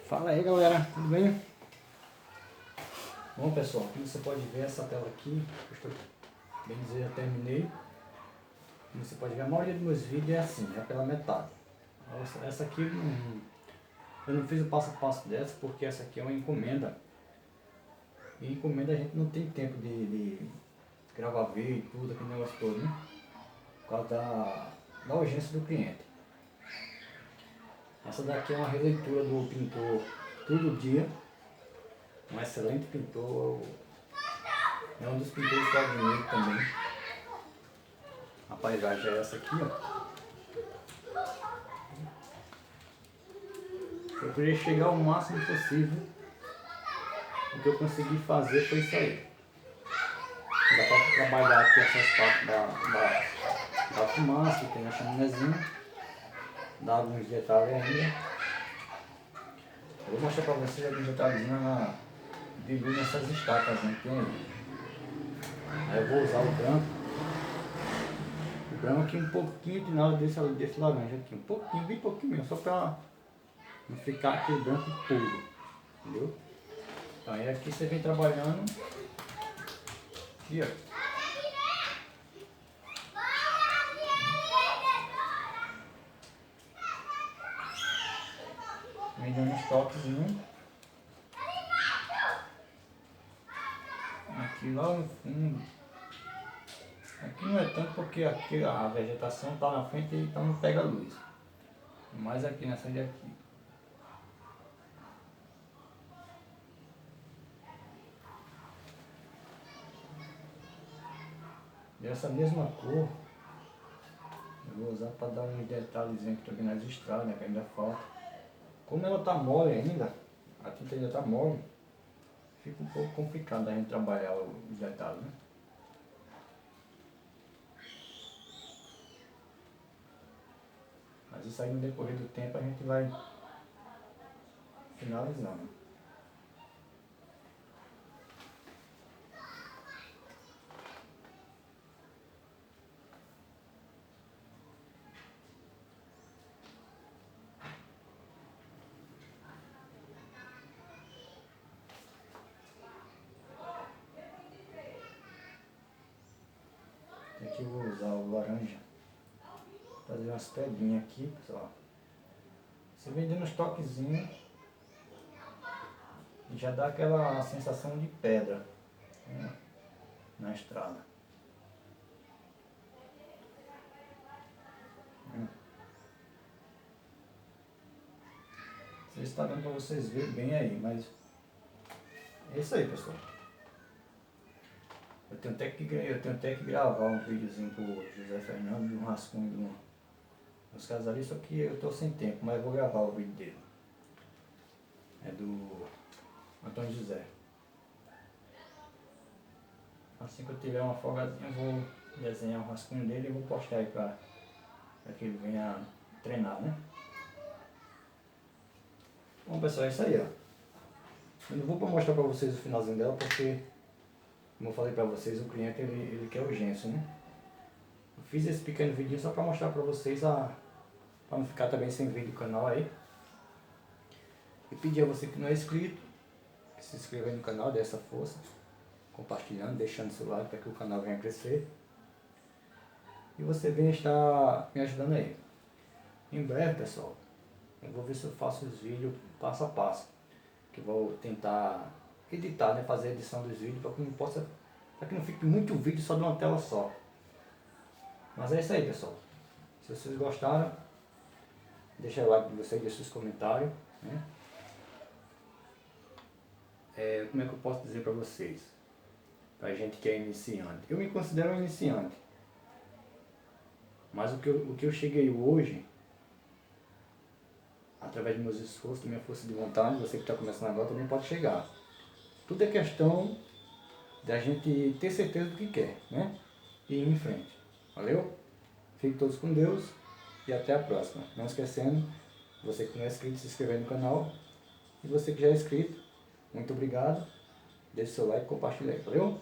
Fala aí galera, tudo bem? Bom pessoal, aqui você pode ver essa tela aqui, bem dizer, já terminei. Como você pode ver, a maioria dos meus vídeos é assim, é pela metade. Essa aqui eu não fiz o passo a passo dessa porque essa aqui é uma encomenda. E encomenda a gente não tem tempo de gravar vídeo, tudo, aquele negócio todo, né? Por causa da urgência do cliente. Essa daqui é uma releitura do pintor Todo Dia, um excelente pintor, é um dos pintores que eu admiro também. A paisagem é essa aqui, ó. Eu queria chegar ao máximo possível. O que eu consegui fazer foi isso aí. Dá para trabalhar aqui essas partes da fumaça que tem na chaminézinha. Dá alguns detalhes ainda. Eu vou mostrar para vocês alguns detalhes de luz nessas estacas, né, que tem aí. Aí eu vou usar o branco. O branco aqui um pouquinho de nada desse laranja aqui. Um pouquinho, bem pouquinho mesmo, só para não ficar aquele branco puro. Entendeu? Então aí aqui você vem trabalhando. Aqui, ó. Vem dando uns toquezinhos. Aqui lá no fundo. Aqui não é tanto porque aqui a vegetação está na frente e então não pega luz. Mas aqui nessa de aqui. Dessa mesma cor, eu vou usar para dar um detalhezinho aqui nas estradas, né, que ainda falta. Como ela está mole ainda, a tinta ainda está mole, fica um pouco complicado a gente trabalhar os detalhes, né? Mas isso aí no decorrer do tempo a gente vai finalizando. Aqui eu vou usar o laranja, fazer umas pedrinhas aqui, pessoal. Você vem dando uns toquezinhos e já dá aquela sensação de pedra, né, na estrada. Não sei se está dando para vocês verem bem aí, mas é isso aí, pessoal. Eu tenho até que gravar um videozinho pro José Fernando de um rascunho dos casais, só que eu estou sem tempo, mas eu vou gravar o vídeo dele. É do Antônio José. Assim que eu tiver uma folgazinha, eu vou desenhar o rascunho dele e vou postar aí para que ele venha treinar, né? Bom pessoal, é isso aí, ó. Eu não vou mostrar para vocês o finalzinho dela porque, como eu falei para vocês, o cliente ele quer urgência, né? Eu fiz esse pequeno vídeo só para mostrar para vocês, para não ficar também sem vídeo no canal aí. E pedir a você que não é inscrito, que se inscreva aí no canal, dê essa força, compartilhando, deixando o seu like para que o canal venha crescer. E você venha estar me ajudando aí. Em breve, pessoal, eu vou ver se eu faço os vídeos passo a passo. Que eu vou tentar editar, né, fazer a edição dos vídeos para que não fique muito vídeo só de uma tela só. Mas é isso aí, pessoal. Se vocês gostaram, deixa o like de vocês, deixa os comentários, né? Como é que eu posso dizer para vocês? Pra gente que é iniciante. Eu me considero um iniciante. Mas o que eu cheguei hoje, através dos meus esforços, da minha força de vontade, você que está começando agora também pode chegar. Tudo é questão da gente ter certeza do que quer, né? E ir em frente. Valeu? Fiquem todos com Deus e até a próxima. Não esquecendo, você que não é inscrito, se inscrever no canal. E você que já é inscrito, muito obrigado. Deixe seu like e compartilhe aí. Valeu?